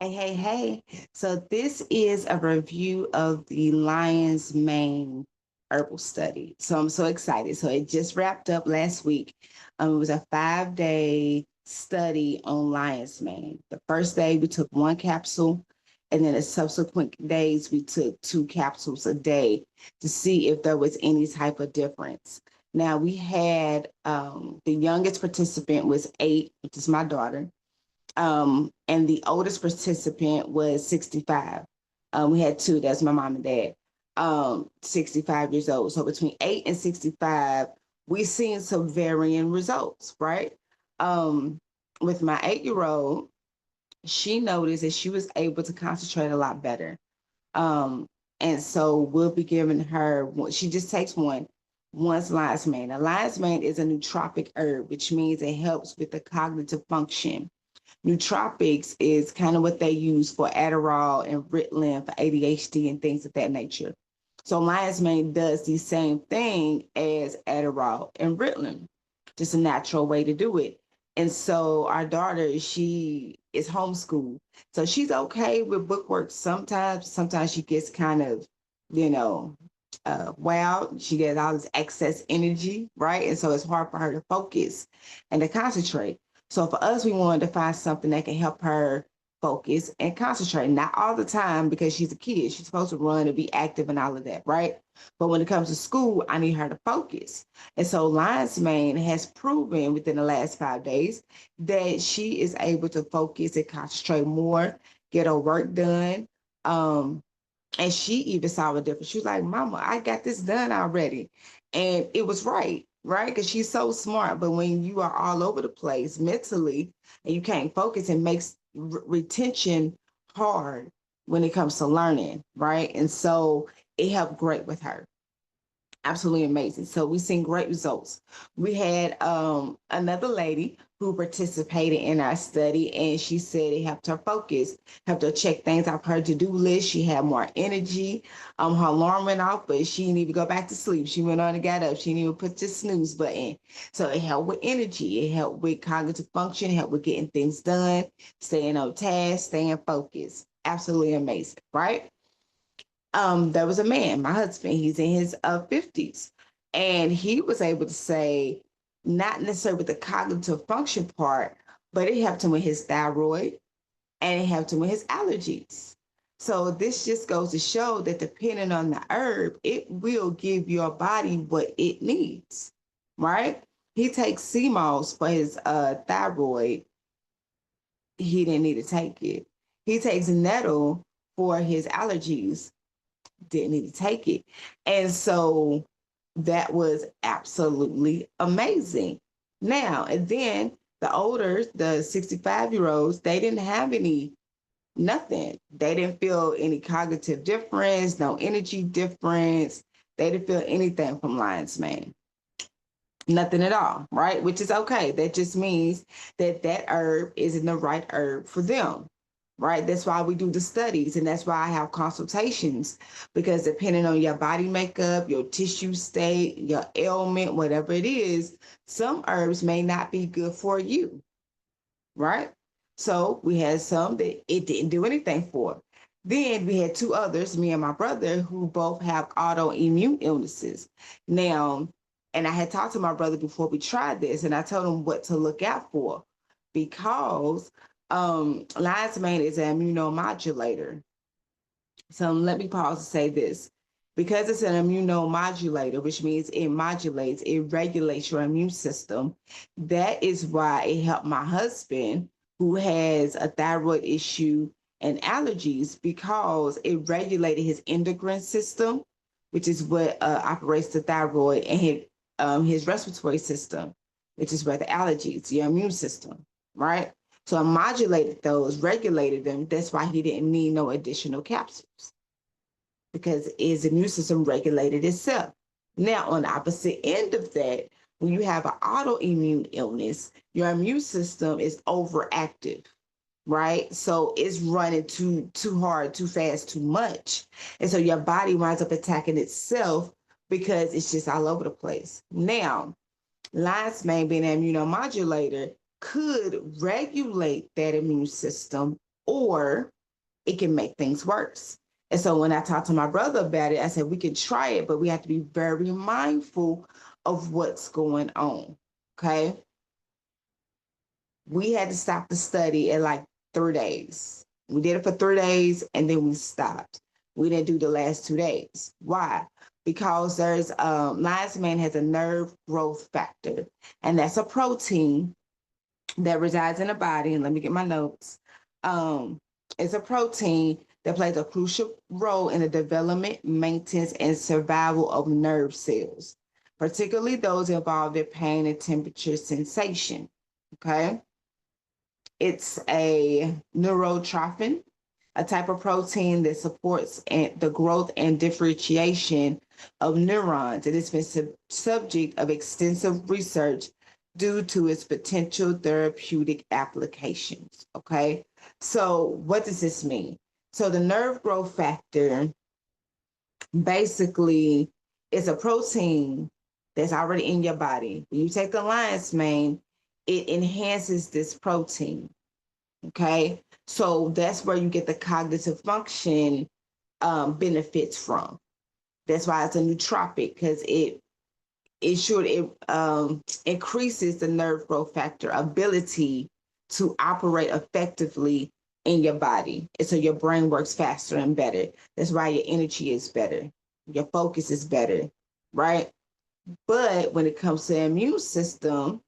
Hey, hey, hey. So this is a review of the Lion's Mane herbal study. So I'm so excited. So it just wrapped up last week. It was a 5-day study on lion's mane. The first day we took one capsule, and then the subsequent days we took two capsules a day to see if there was any type of difference. Now we had the youngest participant was 8, which is my daughter, and the oldest participant was 65. We had two, that's my mom and dad, 65 years old. So between 8 and 65, we seen some varying results, right? Um, with my 8-year old, she noticed that she was able to concentrate a lot better. Um, and so we'll be giving her, she just takes once lion's mane. A lion's mane is a nootropic herb, which means it helps with the cognitive function. Nootropics is kind of what they use for Adderall and Ritalin for ADHD and things of that nature. So lion's mane does the same thing as Adderall and Ritalin, just a natural way to do it. And so our daughter, she is homeschooled. So she's okay with bookwork sometimes. Sometimes she gets kind of, you know, wild. She gets all this excess energy, right? And so it's hard for her to focus and to concentrate. So for us, we wanted to find something that can help her focus and concentrate. Not all the time because she's a kid. She's supposed to run and be active and all of that, right? But when it comes to school, I need her to focus. And so Lion's Mane has proven within the last 5 days that she is able to focus and concentrate more, get her work done. Um, and she even saw a difference. She was like, Mama, I got this done already. And it was right? Because she's so smart. But when you are all over the place mentally and you can't focus, it makes retention hard when it comes to learning, right? And so it helped great with her. Absolutely amazing. So we've seen great results. We had another lady who participated in our study, and she said it helped her focus, helped her check things off her to-do list. She had more energy. Her alarm went off, but she didn't even go back to sleep. She went on and got up. She didn't even put the snooze button. So it helped with energy. It helped with cognitive function, helped with getting things done, staying on task, staying focused. Absolutely amazing, right? There was a man, my husband, he's in his 50s, and he was able to say, not necessarily with the cognitive function part, but it helped him with his thyroid and it helped him with his allergies. So this just goes to show that depending on the herb, it will give your body what it needs, right? He takes sea moss for his thyroid. He didn't need to take it. He takes nettle for his allergies, didn't need to take it. And so that was absolutely amazing. Now, and then the older, the 65-year-olds, they didn't have any, nothing. They didn't feel any cognitive difference, no energy difference. They didn't feel anything from lion's mane. Nothing at all, right? Which is okay. That just means that that herb isn't the right herb for them, right? That's why we do the studies, and that's why I have consultations, because depending on your body makeup, your tissue state, your ailment, whatever it is, some herbs may not be good for you, right? So we had some that it didn't do anything for. Then we had two others, me and my brother, who both have autoimmune illnesses. Now, and I had talked to my brother before we tried this, and I told him what to look out for because lion's mane is an immunomodulator. So let me pause to say this. Because it's an immunomodulator, which means it modulates, it regulates your immune system. That is why it helped my husband, who has a thyroid issue and allergies, because it regulated his endocrine system, which is what operates the thyroid, and his respiratory system, which is where the allergies, your immune system, right? So I modulated those, regulated them. That's why he didn't need no additional capsules because his immune system regulated itself. Now, on the opposite end of that, when you have an autoimmune illness, your immune system is overactive, right? So it's running too hard, too fast, too much. And so your body winds up attacking itself because it's just all over the place. Now, lion's mane being an immunomodulator could regulate that immune system or it can make things worse. And so when I talked to my brother about it, I said, we can try it, but we have to be very mindful of what's going on. Okay. We had to stop the study at like 3 days. We did it for 3 days and then we stopped. We didn't do the last 2 days. Why? Because there's lion's mane has a nerve growth factor, and that's a protein that resides in the body. And let me get my notes. Um, it's a protein that plays a crucial role in the development, maintenance, and survival of nerve cells, particularly those involved in pain and temperature sensation. Okay. It's a neurotrophin, a type of protein that supports the growth and differentiation of neurons. It has been subject of extensive research due to its potential therapeutic applications. Okay, so what does this mean? So the nerve growth factor basically is a protein that's already in your body. When you take the lion's mane, it enhances this protein. Okay, so that's where you get the cognitive function benefits from. That's why it's a nootropic, because it increases the nerve growth factor ability to operate effectively in your body, and so your brain works faster and better. That's why your energy is better, your focus is better, right? But when it comes to the immune system,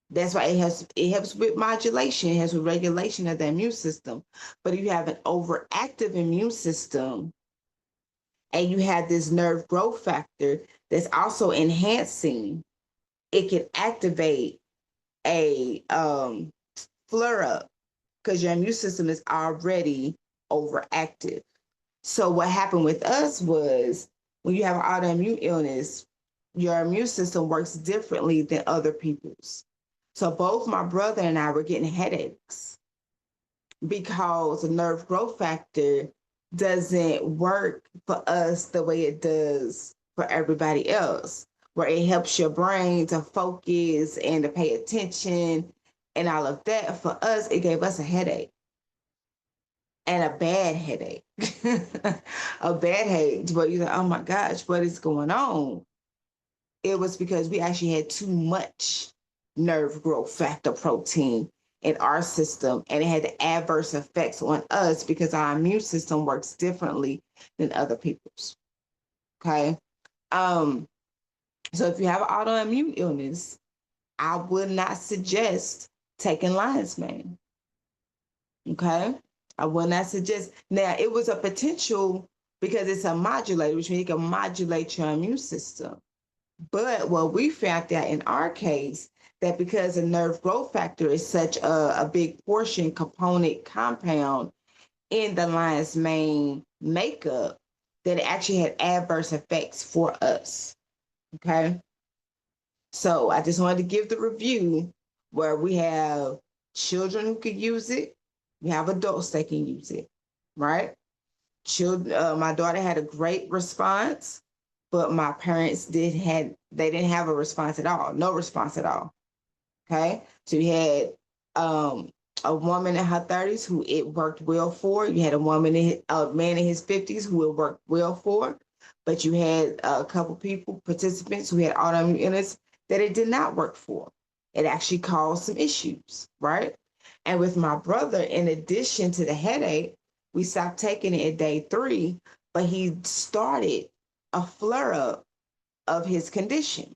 that's why it helps with modulation, it helps with regulation of the immune system. But if you have an overactive immune system and you have this nerve growth factor that's also enhancing, it can activate a flare up because your immune system is already overactive. So what happened with us was, when you have an autoimmune illness, your immune system works differently than other people's. So both my brother and I were getting headaches because the nerve growth factor doesn't work for us the way it does for everybody else, where it helps your brain to focus and to pay attention and all of that. For us, it gave us a headache, and a bad headache. A bad headache where you're like, oh my gosh, what is going on? It was because we actually had too much nerve growth factor protein in our system, and it had adverse effects on us because our immune system works differently than other people's. Okay. Um, so if you have an autoimmune illness, I would not suggest taking lion's mane. Okay. I would not suggest. Now, it was a potential because it's a modulator, which means it can modulate your immune system. But what we found out in our case, that because the nerve growth factor is such a big portion component compound in the lion's mane makeup, that it actually had adverse effects for us. Okay. So I just wanted to give the review where we have children who could use it, we have adults that can use it, right? Children, my daughter had a great response, but my parents they didn't have a response at all, no response at all. Okay, so you had a woman in her 30s who it worked well for. You had a man in his 50s who it worked well for, but you had a couple people, participants who had autoimmune illness that it did not work for. It actually caused some issues, right? And with my brother, in addition to the headache, we stopped taking it at day 3, but he started a flare up of his condition.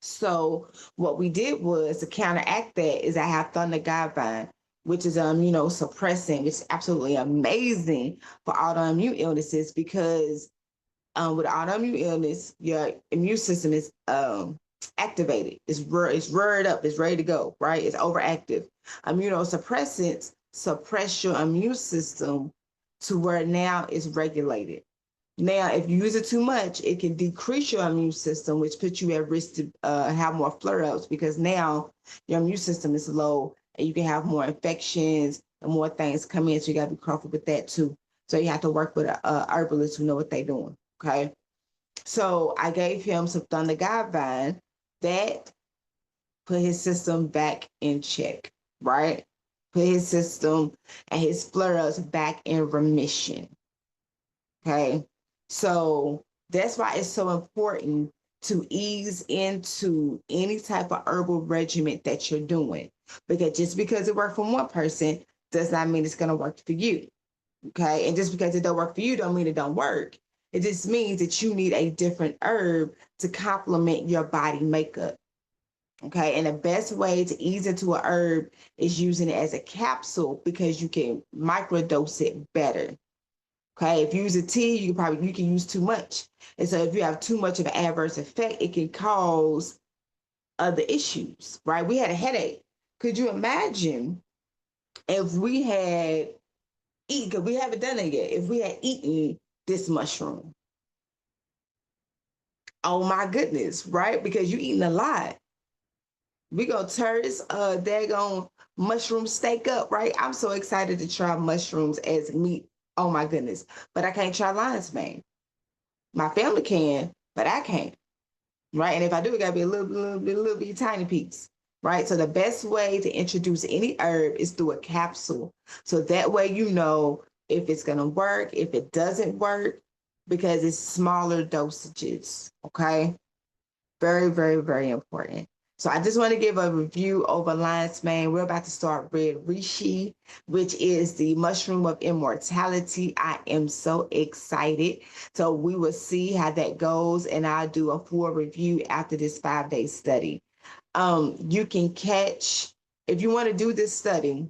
So what we did was, to counteract that, is I have Thundergavine, which is immunosuppressant, which is absolutely amazing for autoimmune illnesses, because with autoimmune illness, your immune system is activated. It's reared up. It's ready to go. Right? It's overactive. Immunosuppressants suppress your immune system to where now it's regulated. Now, if you use it too much, it can decrease your immune system, which puts you at risk to have more flare-ups, because now your immune system is low and you can have more infections and more things come in. So you got to be careful with that too. So you have to work with a herbalist who know what they're doing. Okay. So I gave him some Thundergavine that put his system back in check. Right. put his system and his flare-ups back in remission. Okay. So that's why it's so important to ease into any type of herbal regimen that you're doing. Because just because it worked for one person does not mean it's going to work for you. Okay. And just because it don't work for you don't mean it don't work. It just means that you need a different herb to complement your body makeup. Okay. And the best way to ease into a herb is using it as a capsule because you can microdose it better. Okay, if you use a tea, you can use too much. And so if you have too much of an adverse effect, it can cause other issues, right? We had a headache. Could you imagine if we had eaten, because we haven't done it yet, if we had eaten this mushroom? Oh my goodness, right? Because you eating a lot. We gonna turn this daggone mushroom steak up, right? I'm so excited to try mushrooms as meat. Oh my goodness. But I can't try lion's mane. My family can, but I can't, right? And if I do, it gotta be a little bit tiny piece, right? So the best way to introduce any herb is through a capsule. So that way you know if it's gonna work, if it doesn't work, because it's smaller dosages. Okay. Very, very, very important. So I just want to give a review over lion's mane. We're about to start red reishi, which is the mushroom of immortality. I am so excited. So we will see how that goes, and I'll do a full review after this 5-day study. You can catch, if you want to do this study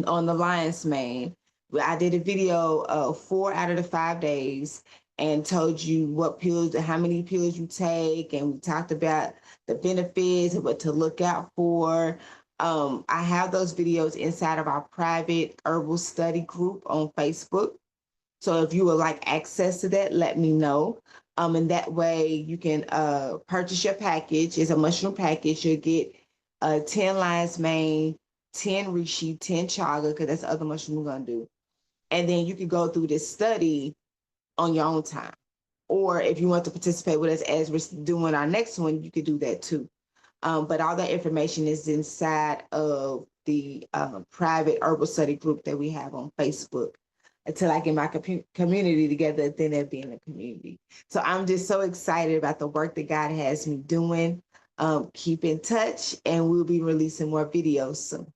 on the lion's mane. I did a video of 4 out of the 5 days and told you what pills, how many pills you take, and we talked about the benefits and what to look out for. I have those videos inside of our private herbal study group on Facebook. So if you would like access to that, let me know. And that way you can purchase your package. It's a mushroom package. You'll get 10 lion's mane, 10 reishi, 10 chaga, because that's the other mushroom we're going to do. And then you can go through this study on your own time. Or if you want to participate with us as we're doing our next one, you could do that too. But all that information is inside of the private herbal study group that we have on Facebook. Until I get my community together, then they'll be in the community. So I'm just so excited about the work that God has me doing. Keep in touch, and we'll be releasing more videos soon.